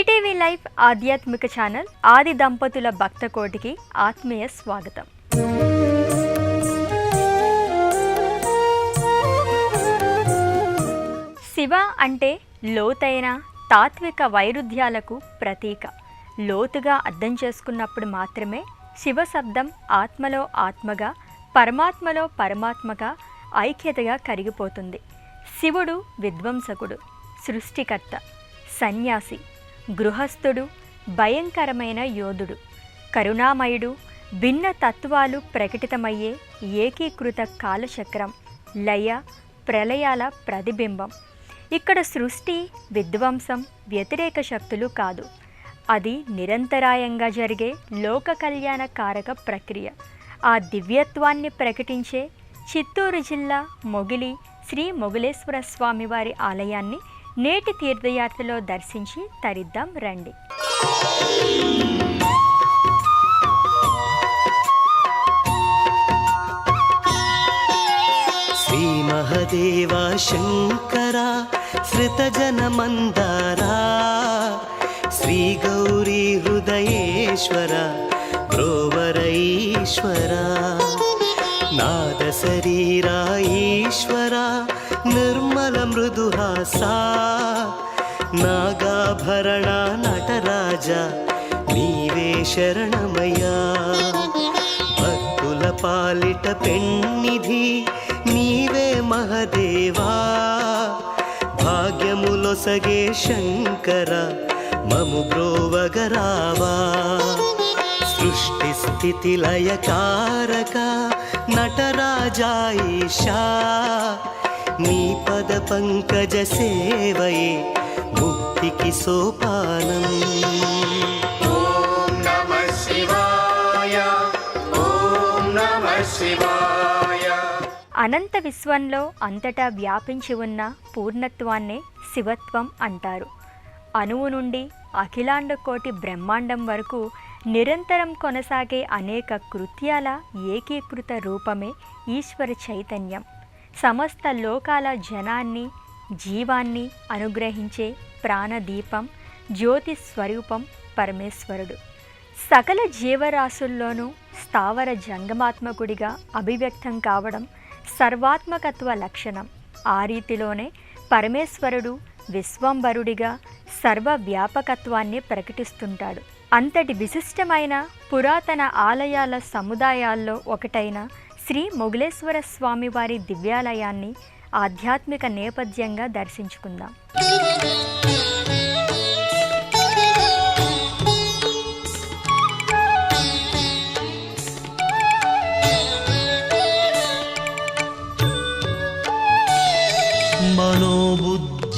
ETV live ఆధ్యాత్మిక channel ఆది దంపతుల భక్త కోటికి ఆత్మీయ స్వాగతం. శివ అంటే లోతైన తాత్విక వైరుధ్యాలకు ప్రతీక. లోతుగా అర్థం చేసుకున్నప్పుడు మాత్రమే శివ శబ్దం ఆత్మలో ఆత్మగా, పరమాత్మలో పరమాత్మగా ఐక్యతగా కరిగిపోతుంది. శివుడు విధ్వంసకుడు, సృష్టికర్త, సన్యాసి, గృహస్థుడు, భయంకరమైన యోధుడు, కరుణామయుడు, భిన్న తత్వాలు ప్రకటితమయ్యే ఏకీకృత కాలచక్రం, లయ ప్రళయాల ప్రతిబింబం. ఇక్కడ సృష్టి, విధ్వంసం వ్యతిరేక శక్తులు కాదు, అది నిరంతరాయంగా జరిగే లోక కళ్యాణ కారక ప్రక్రియ. ఆ దివ్యత్వాన్ని ప్రకటించే చిత్తూరు జిల్లా మొగిలి శ్రీ మొగిలేశ్వర స్వామివారి ఆలయాన్ని నేటి తీర్థయాత్రలో దర్శించి తరిద్దాం రండి. శ్రీ మహదేవ శంకర శ్రుతజన మందారా, శ్రీ గౌరీ హృదయేశ్వర బ్రోవర ఈశ్వర, నాద శరీరా ఈశ్వర నిర్మల మృదుహాసా, నాగాభరణ నటరాజ నీవే శరణమయ్యా, భక్తుల పాలిట పెన్నిధి నీవే మహదేవా, భాగ్యములొసగే శంకర మము బ్రోవగరావా, సృష్టి స్థితి లయ కారక నటరాజా ఈశా, నీ పద పంకజ సేవయే ముక్తికి సోపానం. ఓం నమః శివాయ, ఓం నమః శివాయ. అనంత విశ్వంలో అంతటా వ్యాపించి ఉన్న పూర్ణత్వాన్నే శివత్వం అంటారు. అణువు నుండి అఖిలాండ కోటి బ్రహ్మాండం వరకు నిరంతరం కొనసాగే అనేక కృత్యాల ఏకీకృత రూపమే ఈశ్వర చైతన్యం. సమస్త లోకాల జనాన్ని, జీవాన్ని అనుగ్రహించే ప్రాణదీపం, జ్యోతి స్వరూపం పరమేశ్వరుడు. సకల జీవరాశుల్లోనూ స్థావర జంగమాత్మకుడిగా అభివ్యక్తం కావడం సర్వాత్మకత్వ లక్షణం. ఆ రీతిలోనే పరమేశ్వరుడు విశ్వంబరుడిగా సర్వవ్యాపకత్వాన్ని ప్రకటిస్తుంటాడు. అంతటి విశిష్టమైన పురాతన ఆలయాల సముదాయాల్లో ఒకటైన శ్రీ మొగిలేశ్వర స్వామివారి దివ్యాలయాన్ని ఆధ్యాత్మిక నేపథ్యంగా దర్శించుకుందాం.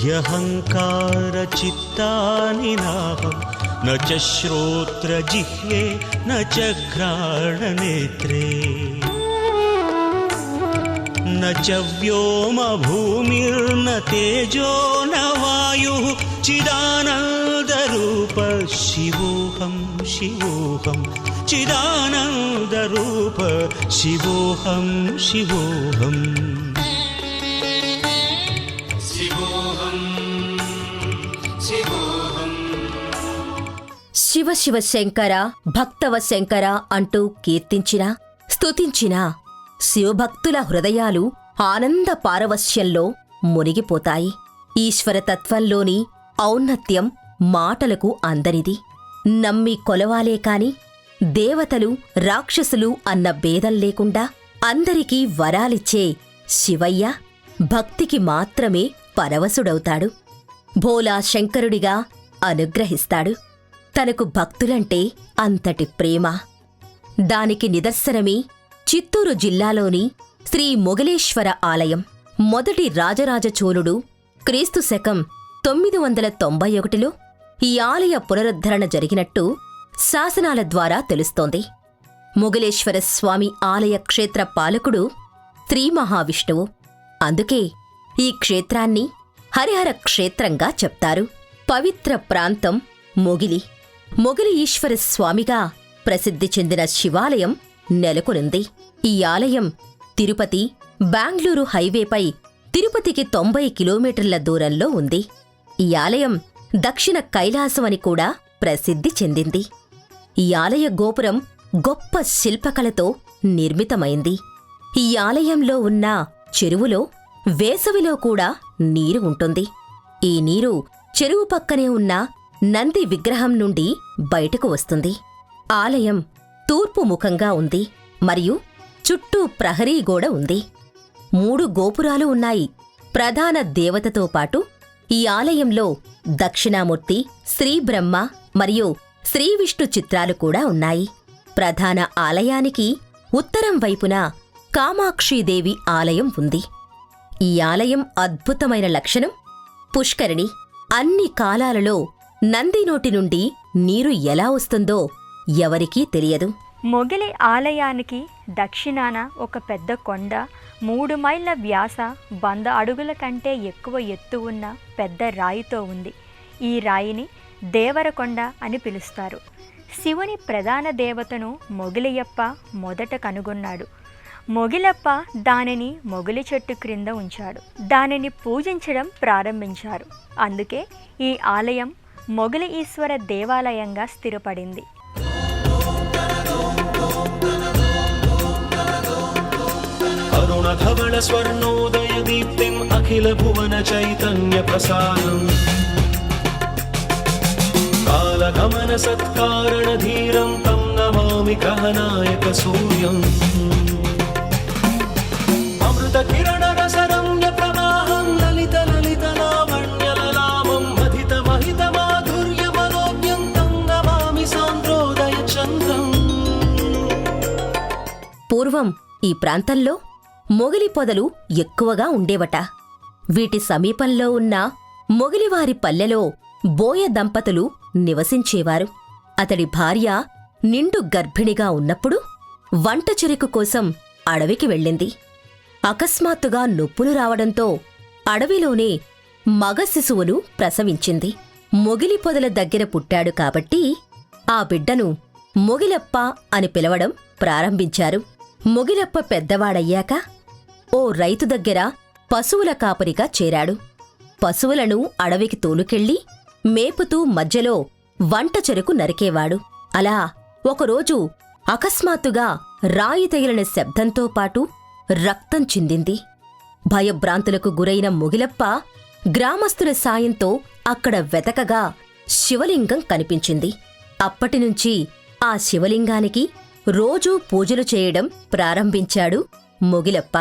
మనోబుద్ధ్యహంకార చిత్తాని నాహం న చ శ్రోత్ర జిహ్వే న చ ఘ్రాణ నేత్రే, న చ వ్యోమ భూమిర్న తేజో న వాయుః చిదానంద రూప శివోహం శివోహం, చిదానంద రూప శివోహం శివోహం. శివ శివ శంకర భక్తవ శంకర అంటూ కీర్తించినా స్తుతించినా శివభక్తుల హృదయాలు ఆనంద పారవశ్యంలో మునిగిపోతాయి. ఈశ్వరతత్వంలోని ఔన్నత్యం మాటలకు అందరిది. నమ్మి కొలవాలే కాని దేవతలు రాక్షసులు అన్న భేదం లేకుండా అందరికీ వరాలిచ్చే శివయ్య భక్తికి మాత్రమే పరవశుడవుతాడు. భోలా శంకరుడిగా అనుగ్రహిస్తాడు. తనకు భక్తులంటే అంతటి ప్రేమ. దానికి నిదర్శనమే చిత్తూరు జిల్లాలోని శ్రీ మొగిలేశ్వర ఆలయం. మొదటి రాజరాజ చోళుడు క్రీస్తు శకం 991లో ఈ ఆలయ పునరుద్ధరణ జరిగినట్టు శాసనాల ద్వారా తెలుస్తోంది. మొగిలేశ్వర స్వామి ఆలయ క్షేత్ర పాలకుడు శ్రీ మహావిష్ణువు. అందుకే ఈ క్షేత్రాన్ని హరిహర క్షేత్రంగా చెప్తారు. పవిత్ర ప్రాంతం మొగిలి. మొగిలి ఈశ్వర స్వామిగా ప్రసిద్ధి చెందిన శివాలయం నెలకొనుంది. ఈ ఆలయం తిరుపతి, బెంగళూరు హైవేపై తిరుపతికి 90 కిలోమీటర్ల దూరంలో ఉంది. ఈ ఆలయం దక్షిణ కైలాసమని కూడా ప్రసిద్ధి చెందింది. ఈ ఆలయ గోపురం గొప్ప శిల్పకళతో నిర్మితమైంది. ఈ ఆలయంలో ఉన్న చెరువులో వేసవిలో కూడా నీరు ఉంటుంది. ఈ నీరు చెరువు పక్కనే ఉన్న నంది విగ్రహం నుండి బయటకు వస్తుంది. ఆలయం తూర్పు ముఖంగా ఉంది మరియు చుట్టూ ప్రహరీ గోడ ఉంది. 3 గోపురాలు ఉన్నాయి. ప్రధాన దేవతతో పాటు ఈ ఆలయంలో దక్షిణామూర్తి, శ్రీబ్రహ్మ మరియు శ్రీవిష్ణు చిత్రాలు కూడా ఉన్నాయి. ప్రధాన ఆలయానికి ఉత్తరం వైపున కామాక్షీదేవి ఆలయం ఉంది. ఈ ఆలయం అద్భుతమైన లక్షణం పుష్కరిణి. అన్ని కాలాలలో నంది నోటి నుండి నీరు ఎలా వస్తుందో ఎవరికీ తెలియదు. మొగిలి ఆలయానికి దక్షిణాన ఒక పెద్ద కొండ, 3 మైళ్ళ వ్యాస, 100 అడుగుల కంటే ఎక్కువ ఎత్తు ఉన్న పెద్ద రాయితో ఉంది. ఈ రాయిని దేవరకొండ అని పిలుస్తారు. శివుని ప్రధాన దేవతను మొగిలియప్ప మొదట కనుగొన్నాడు. మొగిలప్ప దానిని మొగిలి చెట్టు క్రింద ఉంచాడు. దానిని పూజించడం ప్రారంభించారు. అందుకే ఈ ఆలయం మొగిలి ఈశ్వర దేవాలయంగా స్థిరపడింది. అరుణధవళ స్వర్ణోదయ దీప్తిం అఖిల భువన చైతన్య ప్రసారం కాలగమన సత్కారణ ధీరం తం నమామి కహనాయక సూర్యం అమృత కిరణ రసరమ్య ప్రవాహం లలిత లలిత లావణ్య లలామం మధిత మహిత మాధుర్య మనోజ్ఞం తం నమామి సాంద్రోదయ చంద్రం. పూర్వం ఈ ప్రాంతంలో మొగిలి పొదలు ఎక్కువగా ఉండేవట. వీటి సమీపంలో ఉన్న మొగిలివారి పల్లెలో బోయ దంపతులు నివసించేవారు. అతడి భార్య నిండు గర్భిణిగా ఉన్నప్పుడు వంట చెరుకు కోసం అడవికి వెళ్ళింది. అకస్మాత్తుగా నొప్పులు రావడంతో అడవిలోనే మగ శిశువును ప్రసవించింది. మొగిలి పొదల దగ్గర పుట్టాడు కాబట్టి ఆ బిడ్డను మొగిలప్ప అని పిలవడం ప్రారంభించారు. మొగిలప్ప పెద్దవాడయ్యాక ఓ రైతు దగ్గర పశువుల కాపరిగా చేరాడు. పశువులను అడవికి తోలుకెళ్ళి మేపుతూ మధ్యలో వంట చెరుకు నరికేవాడు. అలా ఒకరోజు అకస్మాత్తుగా రాయి తగిలిన శబ్దంతో పాటు రక్తం చిందింది. భయభ్రాంతులకు గురైన మొగిలప్ప గ్రామస్తుల సాయంతో అక్కడ వెతకగా శివలింగం కనిపించింది. అప్పటినుంచి ఆ శివలింగానికి రోజూ పూజలు చేయడం ప్రారంభించాడు మొగిలప్ప.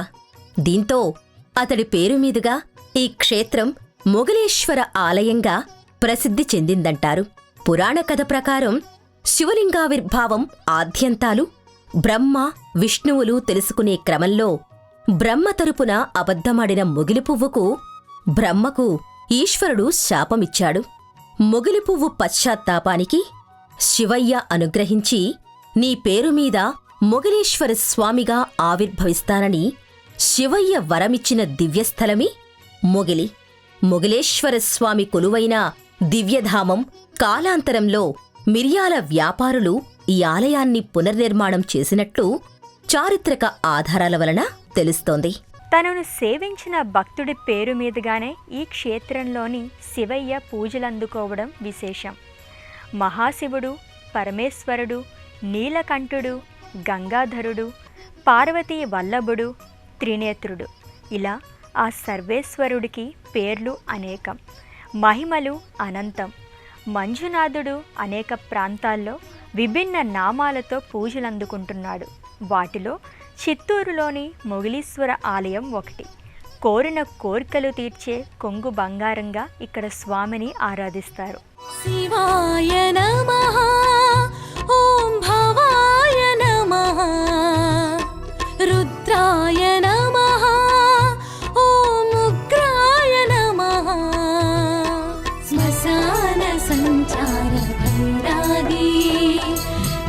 దీంతో అతడి పేరు మీదుగా ఈ క్షేత్రం మొగిలేశ్వర ఆలయంగా ప్రసిద్ధి చెందిందంటారు. పురాణ కథ ప్రకారం శివలింగావిర్భావం ఆద్యంతాలు బ్రహ్మ విష్ణువులు తెలుసుకునే క్రమంలో బ్రహ్మ తరపున అబద్ధమాడిన మొగిలి పువ్వుకు బ్రహ్మకు ఈశ్వరుడు శాపమిచ్చాడు. మొగిలి పువ్వు పశ్చాత్తాపానికి శివయ్య అనుగ్రహించి నీ పేరుమీద మొగిలేశ్వర స్వామిగా ఆవిర్భవిస్తానని శివయ్య వరమిచ్చిన దివ్యస్థలమే మొగిలి. మొగిలేశ్వర స్వామి కొలువైన దివ్యధామం కాలాంతరంలో మిరియాల వ్యాపారులు ఈ ఆలయాన్ని పునర్నిర్మాణం చేసినట్లు చారిత్రక ఆధారాల వలన తెలుస్తోంది. తనను సేవించిన భక్తుడి పేరు మీదుగానే ఈ క్షేత్రంలోని శివయ్య పూజలందుకోవడం విశేషం. మహాశివుడు, పరమేశ్వరుడు, నీలకంఠుడు, గంగాధరుడు, పార్వతీ వల్లభుడు, త్రినేత్రుడు ఇలా ఆ సర్వేశ్వరుడికి పేర్లు అనేకం, మహిమలు అనంతం. మంజునాథుడు అనేక ప్రాంతాల్లో విభిన్న నామాలతో పూజలందుకుంటున్నాడు. వాటిలో చిత్తూరులోని మొగిలీశ్వర ఆలయం ఒకటి. కోరిన కోరికలు తీర్చే కొంగు బంగారంగా ఇక్కడ స్వామిని ఆరాధిస్తారు. శివాయ నమః, ఓం భవాయ నమః, రుద్రాయ నమః, ఓం ఉగ్రాయ నమః, శ్మశాన సంచార భైరాగి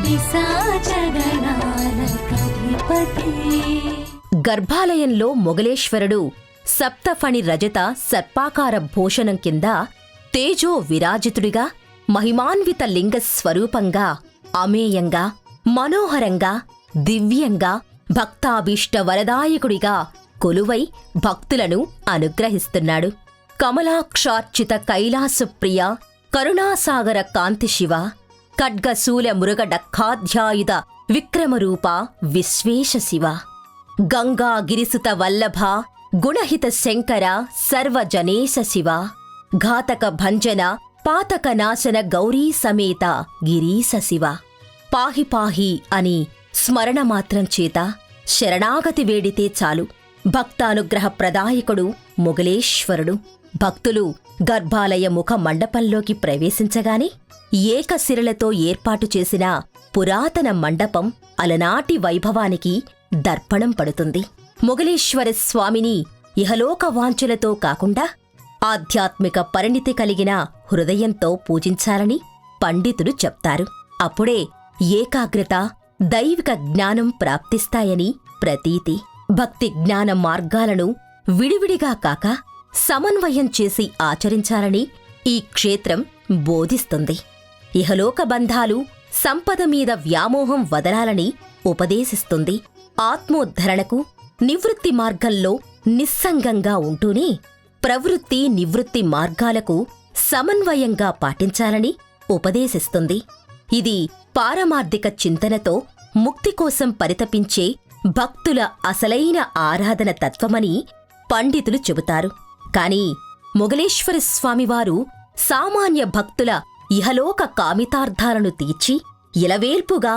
పిశాచ గణాధిపతి. గర్భాలయంలో మొగలేశ్వరుడు సప్తఫణి రజత సర్పాకార భూషణం కింద తేజో విరాజితుడిగా మహిమాన్విత లింగ స్వరూపంగా అమేయంగా మనోహరంగా దివ్యంగా భక్తాభీష్ట వరదాయకుడిగా కొలువై భక్తులను అనుగ్రహిస్తున్నాడు. కమలాక్షార్చిత కైలాసప్రియ కరుణాసాగర కాంతి శివ ఖడ్గశూల మృగడఖాధ్యాయుధ విక్రమరూప విశ్వేశ శివ గంగా గిరిసుత వల్లభ గుణహిత శంకర సర్వజనేశ శివ ఘాతక భంజన పాతక నాశన గౌరీ సమేత గిరీశ శివ పాహి పాహి అని స్మరణ మాత్రం చేత శరణాగతి వేడితే చాలు భక్తానుగ్రహ ప్రదాయకుడు మొగలేశ్వరుడు. భక్తులు గర్భాలయ ముఖ మండపంలోకి ప్రవేశించగానే ఏకశిరలతో ఏర్పాటు చేసిన పురాతన మండపం అలనాటి వైభవానికి దర్పణం పడుతుంది. మొగలేశ్వర స్వామిని ఇహలోక వాంఛలతో కాకుండా ఆధ్యాత్మిక పరిణితి కలిగిన హృదయంతో పూజించాలని పండితులు చెప్తారు. అప్పుడే ఏకాగ్రత, దైవిక జ్ఞానం ప్రాప్తిస్తాయని ప్రతీతి. భక్తి జ్ఞాన మార్గాలను విడివిడిగా కాక సమన్వయం చేసి ఆచరించాలని ఈ క్షేత్రం బోధిస్తుంది. ఇహలోక బంధాలు, సంపద మీద వ్యామోహం వదలాలని ఉపదేశిస్తుంది. ఆత్మోద్ధరణకు, నివృత్తి మార్గంలో నిస్సంగంగా ఉంటూనే ప్రవృత్తి, నివృత్తి మార్గాలకు సమన్వయంగా పాటించాలని ఉపదేశిస్తుంది. ఇది పారమార్థిక చింతనతో ముక్తి కోసం పరితపించే భక్తుల అసలైన ఆరాధన తత్వమని పండితులు చెబుతారు. కాని మొగలేశ్వర స్వామివారు సామాన్య భక్తుల ఇహలోక కామితార్థాలను తీర్చి ఇలవేల్పుగా,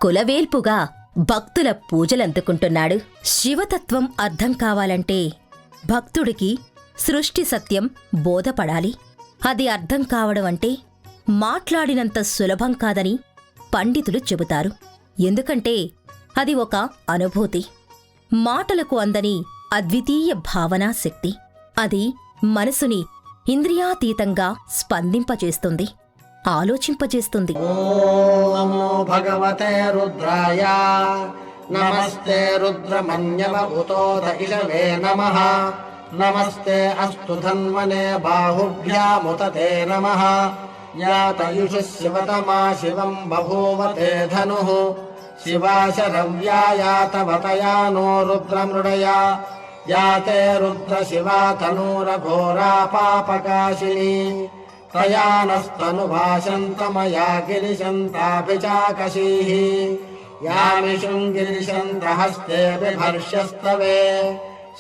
కులవేల్పుగా భక్తుల పూజలందుకుంటున్నాడు. శివతత్వం అర్థం కావాలంటే భక్తుడికి సృష్టి సత్యం బోధపడాలి. అది అర్థం కావడం అంటే మాట్లాడినంత సులభం కాదని పండితులు చెబుతారు. ఎందుకంటే అది ఒక అనుభూతి, మాటలకు అందని అద్వితీయ భావనా శక్తి. అది మనసుని ఇంద్రియాతీతంగా స్పందింపచేస్తుంది, ఆలోచింపచేస్తుంది. నమో భగవతే రుద్రాయ నమస్తే రుద్రమన్యమభూతోద ఇషవే నమః నమస్తే అస్తు ధన్వనే బాహుభ్యాముతతే నమః యాతయుషు శివతమా శివం బభూవతే ధనుః శివాశరవ్యాయాతవతయా నో రుద్రమృడయా యాతే రుద్ర శివా తనూరఘోరా పాపకాశిని తయానస్తను భాషంతమయా గిరిశంతాభిచాకశీః యామిషుం గిరిశంతహస్తే బిభర్ష్యస్తవే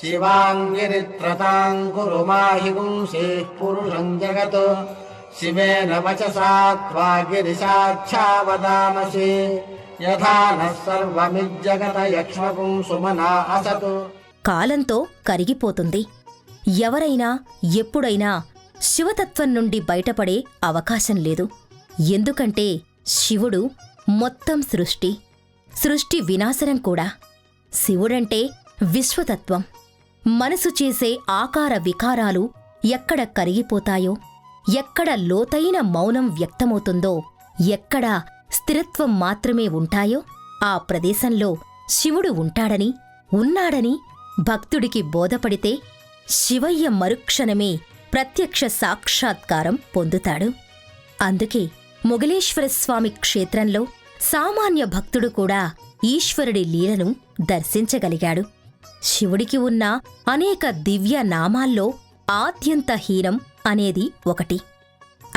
శివాంగిరిత్రతాం కురు మాహి గుంసీః పురుషం జగత్ శివేన వచసా త్వా గిరిశాఖ్యా వదామసి యథా నః సర్వమిజ్జగత యక్ష్మకుం సుమనా అసతు. కాలంతో కరిగిపోతుంది. ఎవరైనా ఎప్పుడైనా శివతత్వం నుండి బయటపడే అవకాశం లేదు. ఎందుకంటే శివుడు మొత్తం సృష్టి వినాశనం కూడా. శివుడంటే విశ్వతత్వం. మనసు చేసే ఆకార వికారాలు ఎక్కడ కరిగిపోతాయో, ఎక్కడ లోతైన మౌనం వ్యక్తమవుతుందో, ఎక్కడ స్థిరత్వం మాత్రమే ఉంటాయో ఆ ప్రదేశంలో శివుడు ఉంటాడని, ఉన్నాడని భక్తుడికి బోధపడితే శివయ్య మరుక్షణమే ప్రత్యక్ష సాక్షాత్కారం పొందుతాడు. అందుకే మొగలేశ్వరస్వామి క్షేత్రంలో సామాన్య భక్తుడు కూడా ఈశ్వరుడి లీలను దర్శించగలిగాడు. శివుడికి ఉన్న అనేక దివ్య నామాల్లో ఆద్యంతహీనం అనేది ఒకటి.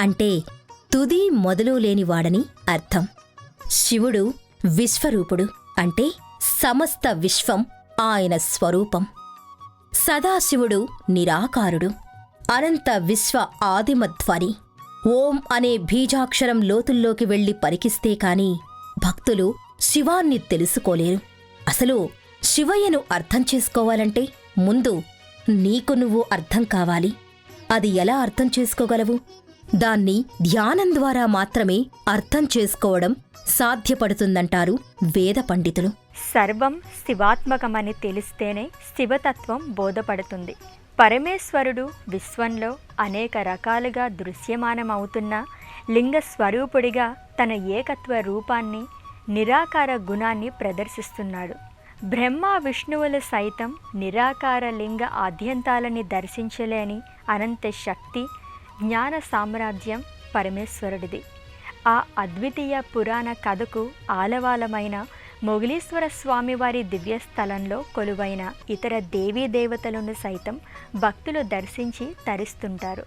అంటే తుది మొదలు లేనివాడని అర్థం. శివుడు విశ్వరూపుడు, అంటే సమస్త విశ్వం ఆయన స్వరూపం. సదాశివుడు నిరాకారుడు, అనంత విశ్వ ఆదిమధ్వని. ఓం అనే బీజాక్షరం లోతుల్లోకి వెళ్లి పరికిస్తే కాని భక్తులు శివాన్ని తెలుసుకోలేరు. అసలు శివయ్యను అర్థం చేసుకోవాలంటే ముందు నీకు నువ్వు అర్థం కావాలి. అది ఎలా అర్థం చేసుకోగలవు? దాన్ని ధ్యానం ద్వారా మాత్రమే అర్థం చేసుకోవడం సాధ్యపడుతుందంటారు వేద పండితులు. సర్వం శివాత్మకమని తెలిస్తేనే శివతత్వం బోధపడుతుంది. పరమేశ్వరుడు విశ్వంలో అనేక రకాలుగా దృశ్యమానమవుతున్న లింగ స్వరూపుడిగా తన ఏకత్వ రూపాన్ని, నిరాకార గుణాన్ని ప్రదర్శిస్తున్నాడు. బ్రహ్మ విష్ణువులు సైతం నిరాకార లింగ ఆద్యంతాలని దర్శించలేని అనంత శక్తి, జ్ఞాన సామ్రాజ్యం పరమేశ్వరుడిది. ఆ అద్వితీయ పురాణ కథకు ఆలవాలమైన మొగలీశ్వర స్వామివారి దివ్యస్థలంలో కొలువైన ఇతర దేవీదేవతలను సైతం భక్తులు దర్శించి తరిస్తుంటారు.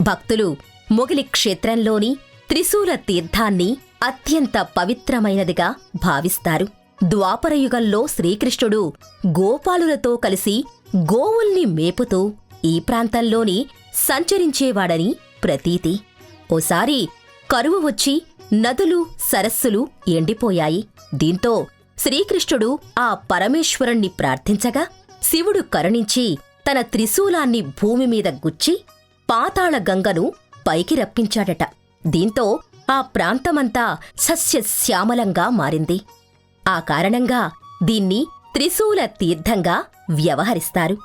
భక్తులు మొగిలి క్షేత్రంలోని త్రిశూల తీర్థాన్ని అత్యంత పవిత్రమైనదిగా భావిస్తారు. ద్వాపరయుగంలో శ్రీకృష్ణుడు గోపాలులతో కలిసి గోవుల్ని మేపుతూ ఈ ప్రాంతంలోని సంచరించేవాడని ప్రతీతి. ఓసారి కరువు వచ్చి నదులు, సరస్సులు ఎండిపోయాయి. దీంతో శ్రీకృష్ణుడు ఆ పరమేశ్వరుణ్ణి ప్రార్థించగా శివుడు కరుణించి తన త్రిశూలాన్ని భూమి మీద గుచ్చి పాతాళ గంగను పైకి రప్పించాడట. దీంతో ఆ ప్రాంతమంతా సస్యశ్యామలంగా మారింది. ఆ కారణంగా దీన్ని త్రిశూల తీర్థంగా వ్యవహరిస్తారు.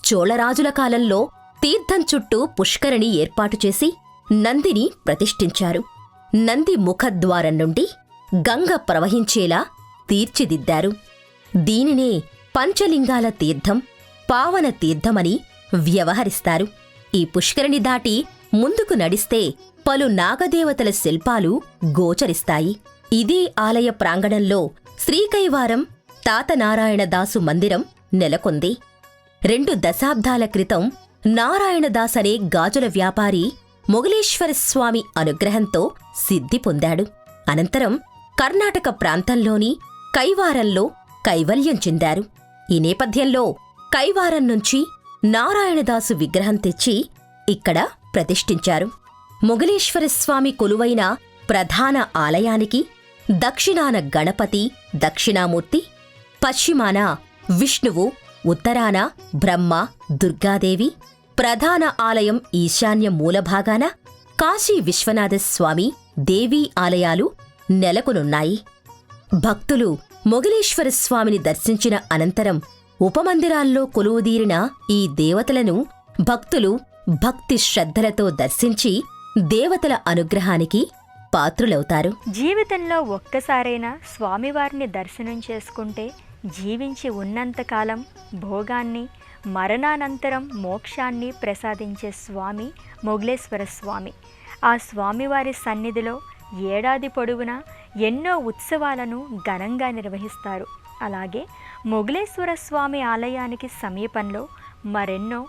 చోళరాజుల కాలంలో తీర్థం చుట్టూ పుష్కరిణి ఏర్పాటు చేసి నందిని ప్రతిష్ఠించారు. నంది ముఖద్వారం నుండి గంగ ప్రవహించేలా తీర్చిదిద్దారు. దీనినే పంచలింగాల తీర్థం, పావన తీర్థమని వ్యవహరిస్తారు. ఈ పుష్కరిణి దాటి ముందుకు నడిస్తే పలు నాగదేవతల శిల్పాలు గోచరిస్తాయి. ఇదే ఆలయ ప్రాంగణంలో శ్రీకైవారం తాతనారాయణదాసు మందిరం నెలకొంది. 2 దశాబ్దాల క్రితం నారాయణదాస్ అనే గాజుల వ్యాపారి మొగలేశ్వరస్వామి అనుగ్రహంతో సిద్ధి పొందాడు. అనంతరం కర్ణాటక ప్రాంతంలోని కైవారంలో కైవల్యం చెందారు. ఈ నేపథ్యంలో కైవారం నుంచి నారాయణదాసు విగ్రహం తెచ్చి ఇక్కడ ప్రతిష్ఠించారు. మొగలేశ్వరస్వామి కొలువైన ప్రధాన ఆలయానికి దక్షిణాన గణపతి, దక్షిణామూర్తి, పశ్చిమాన విష్ణువు, ఉత్తరాన బ్రహ్మ, దుర్గాదేవి, ప్రధాన ఆలయం ఈశాన్య మూలభాగాన కాశీ విశ్వనాథస్వామి, దేవీ ఆలయాలు నెలకొనున్నాయి. భక్తులు మొగలేశ్వరస్వామిని దర్శించిన అనంతరం ఉపమందిరాల్లో కొలువుదీరిన ఈ దేవతలను భక్తులు భక్తి శ్రద్ధలతో దర్శించి దేవతల అనుగ్రహానికి పాత్రులవుతారు. జీవితంలో ఒక్కసారైనా స్వామివారిని దర్శనం చేసుకుంటే జీవించి ఉన్నంతకాలం భోగాన్ని, మరణానంతరం మోక్షాన్ని ప్రసాదించే స్వామి మొగలేశ్వర స్వామి. ఆ స్వామివారి సన్నిధిలో ఏడాది పొడవునా ఎన్నో ఉత్సవాలను ఘనంగా నిర్వహిస్తారు. అలాగే మొగలేశ్వర స్వామి ఆలయానికి సమీపంలో మరెన్నో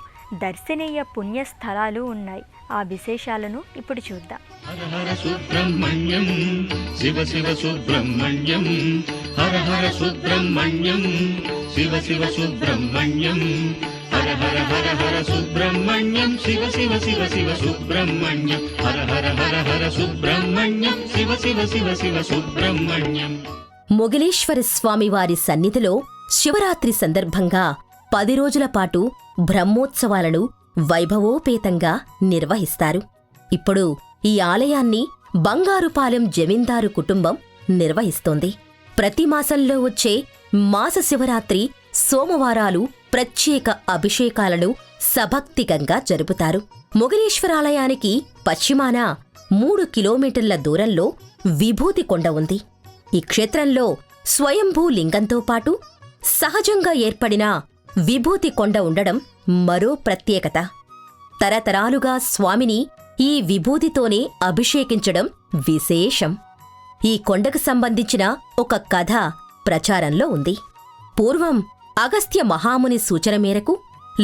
దర్శనీయ పుణ్యస్థలాలు ఉన్నాయి. ఆ విశేషాలను ఇప్పుడు చూద్దాం. హర హర సుబ్రహ్మణ్యం, శివ శివ సుబ్రహ్మణ్యం, హర హర సుబ్రహ్మణ్యం, శివ శివ సుబ్రహ్మణ్యం, హర హర హర హర సుబ్రహ్మణ్యం, శివ శివ శివ శివ సుబ్రహ్మణ్యం, హర హర హర హర సుబ్రహ్మణ్యం, శివ శివ శివ శివ సుబ్రహ్మణ్యం. మొగలేశ్వర స్వామివారి సన్నిధిలో శివరాత్రి సందర్భంగా 10 రోజుల పాటు బ్రహ్మోత్సవాలను వైభవోపేతంగా నిర్వహిస్తారు. ఇప్పుడు ఈ ఆలయాన్ని బంగారుపాలెం జమీందారు కుటుంబం నిర్వహిస్తోంది. ప్రతి మాసంలో వచ్చే మాస శివరాత్రి సోమవారాలు ప్రత్యేక అభిషేకాలను సభక్తికంగా జరుపుతారు. మొగలేశ్వరాలయానికి పశ్చిమాన 3 కిలోమీటర్ల దూరంలో విభూతి కొండ ఉంది. ఈ క్షేత్రంలో స్వయంభూ లింగంతో పాటు సహజంగా ఏర్పడిన విభూతి కొండ ఉండడం మరో ప్రత్యేకత. తరతరాలుగా స్వామిని ఈ విభూతితోనే అభిషేకించడం విశేషం. ఈ కొండకు సంబంధించిన ఒక కథ ప్రచారంలో ఉంది. పూర్వం అగస్త్య మహాముని సూచన మేరకు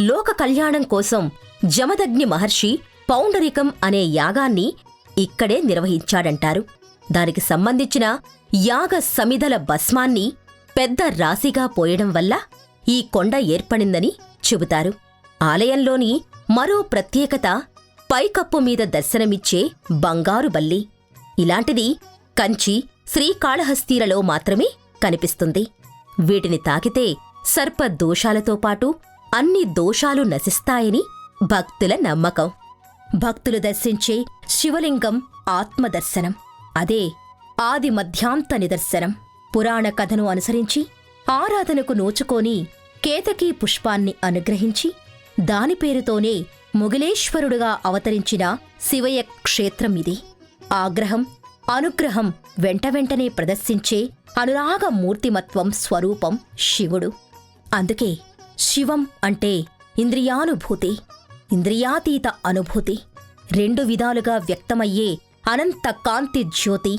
లోక కళ్యాణం కోసం జమదగ్ని మహర్షి పౌండరికం అనే యాగాన్ని ఇక్కడే నిర్వహించాడంటారు. దానికి సంబంధించిన యాగ సమిధల భస్మాన్ని పెద్ద రాశిగా పోయడం వల్ల ఈ కొండ ఏర్పడిందని చెబుతారు. ఆలయంలోని మరో ప్రత్యేకత పైకప్పు మీద దర్శనమిచ్చే బంగారు బల్లి. ఇలాంటిది కంచి, శ్రీకాళహస్తీలలో మాత్రమే కనిపిస్తుంది. వీటిని తాకితే సర్ప దోషాలతో పాటు అన్ని దోషాలు నశిస్తాయని భక్తుల నమ్మకం. భక్తులు దర్శించే శివలింగం ఆత్మదర్శనం. అదే ఆది మధ్యాంత నిదర్శనం. పురాణ కథను అనుసరించి ఆరాధనకు నోచుకోని కేతకీ పుష్పాన్ని అనుగ్రహించి దాని పేరుతోనే మొగలేశ్వరుడుగా అవతరించిన శివయ్య క్షేత్రం ఇది. ఆగ్రహం, అనుగ్రహం వెంటనే ప్రదర్శించే అనురాగ మూర్తిమత్వం స్వరూపం శివుడు. అందుకే శివం అంటే ఇంద్రియానుభూతి, ఇంద్రియాతీత అనుభూతి, 2 విధాలుగా వ్యక్తమయ్యే అనంత కాంతి జ్యోతి,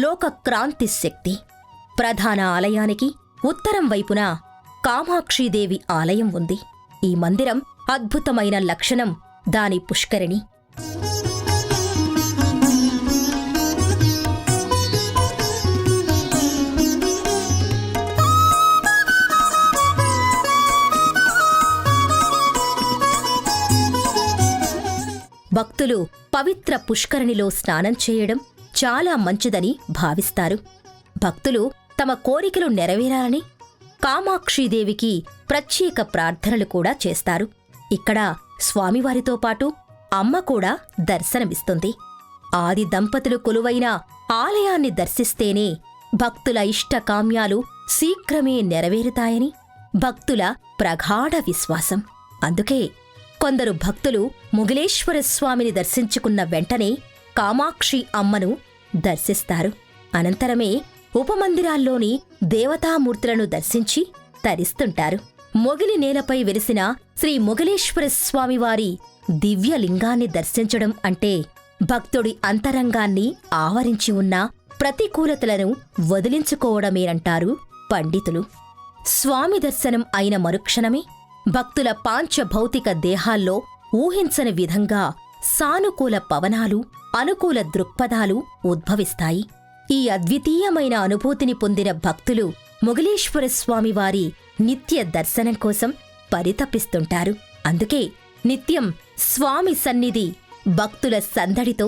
లోకక్రాంతి శక్తి. ప్రధాన ఆలయానికి ఉత్తరం వైపున కామాక్షీదేవి ఆలయం ఉంది. ఈ మందిరం అద్భుతమైన లక్షణం దాని పుష్కరిణి. భక్తులు పవిత్ర పుష్కరిణిలో స్నానం చేయడం చాలా మంచిదని భావిస్తారు. భక్తులు తమ కోరికలు నెరవేరాలని కామాక్షీదేవికి ప్రత్యేక ప్రార్థనలు కూడా చేస్తారు. ఇక్కడ స్వామివారితో పాటు అమ్మ కూడా దర్శనమిస్తుంది. ఆది దంపతులు కొలువైన ఆలయాన్ని దర్శిస్తేనే భక్తుల ఇష్టకామ్యాలు శీఘ్రమే నెరవేరుతాయని భక్తుల ప్రగాఢ విశ్వాసం. అందుకే కొందరు భక్తులు మొగలేశ్వర స్వామిని దర్శించుకున్న వెంటనే కామాక్షి అమ్మను దర్శిస్తారు. అనంతరమే ఉపమందిరాల్లోని దేవతామూర్తులను దర్శించి తరిస్తుంటారు. మొగిలి నేలపై వెలిసిన శ్రీ మొగలేశ్వర స్వామివారి దివ్యలింగాన్ని దర్శించడం అంటే భక్తుడి అంతరంగాన్ని ఆవరించి ఉన్న ప్రతికూలతలను వదిలించుకోవడమేనంటారు పండితులు. స్వామి దర్శనం అయిన మరుక్షణమే భక్తుల పాంచభౌతిక దేహాల్లో ఊహించని విధంగా సానుకూల పవనాలు, అనుకూల దృక్పథాలు ఉద్భవిస్తాయి. ఈ అద్వితీయమైన అనుభూతిని పొందిన భక్తులు మొగలేశ్వర స్వామివారి నిత్య దర్శనం కోసం పరితపిస్తుంటారు. అందుకే నిత్యం స్వామి సన్నిధి భక్తుల సందడితో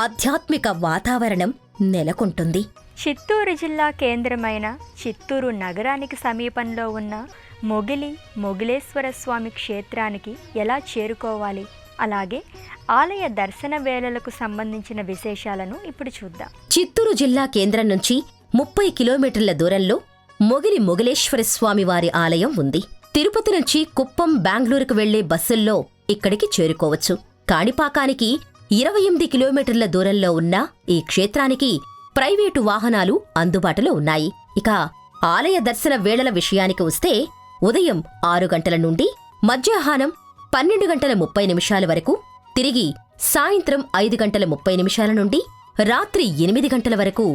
ఆధ్యాత్మిక వాతావరణం నెలకొంటుంది. చిత్తూరు జిల్లా కేంద్రమైన చిత్తూరు నగరానికి సమీపంలో ఉన్న మొగిలేశ్వర స్వామి క్షేత్రానికి ఎలా చేరుకోవాలి, అలాగే ఆలయ దర్శన వేళలకు సంబంధించిన విశేషాలను ఇప్పుడు చూద్దాం. చిత్తూరు జిల్లా కేంద్రం నుంచి 30 కిలోమీటర్ల దూరంలో మొగలేశ్వర స్వామివారి ఆలయం ఉంది. తిరుపతి నుంచి కుప్పం, బెంగళూరుకు వెళ్లే బస్సుల్లో ఇక్కడికి చేరుకోవచ్చు. కాణిపాకానికి 28 కిలోమీటర్ల దూరంలో ఉన్న ఈ క్షేత్రానికి ప్రైవేటు వాహనాలు అందుబాటులో ఉన్నాయి. ఇక ఆలయ దర్శన వేళల విషయానికి వస్తే ఉదయం 6 గంటల నుండి మధ్యాహ్నం 12:30 వరకు, తిరిగి సాయంత్రం 5:30 నుండి రాత్రి 8 గంటల వరకు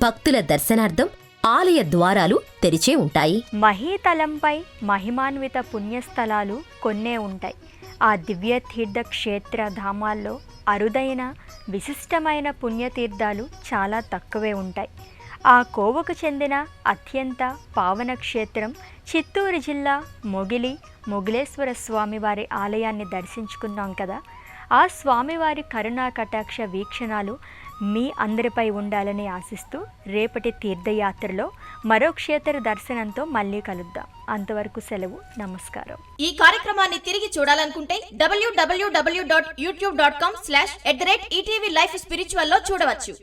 భక్తుల దర్శనార్థం ఆలయ ద్వారాలు తెరిచే ఉంటాయి. మహీతలంపై మహిమాన్విత పుణ్యస్థలాలు కొన్నే ఉంటాయి. ఆ దివ్యతీర్థ క్షేత్ర ధామాల్లో అరుదైన విశిష్టమైన పుణ్యతీర్థాలు చాలా తక్కువే ఉంటాయి. ఆ కోవకు చెందిన అత్యంత పావన క్షేత్రం చిత్తూరు జిల్లా మొగిలేశ్వర స్వామివారి ఆలయాన్ని దర్శించుకున్నాం కదా. ఆ స్వామివారి కరుణా కటాక్ష వీక్షణాలు మీ అందరిపై ఉండాలని ఆశిస్తూ రేపటి తీర్థయాత్రలో మరో క్షేత్ర దర్శనంతో మళ్ళీ కలుద్దాం. అంతవరకు సెలవు, నమస్కారం. ఈ కార్యక్రమాన్ని తిరిగి చూడాలనుకుంటే www.youtube.com/ETV Life Spiritual లో చూడవచ్చు.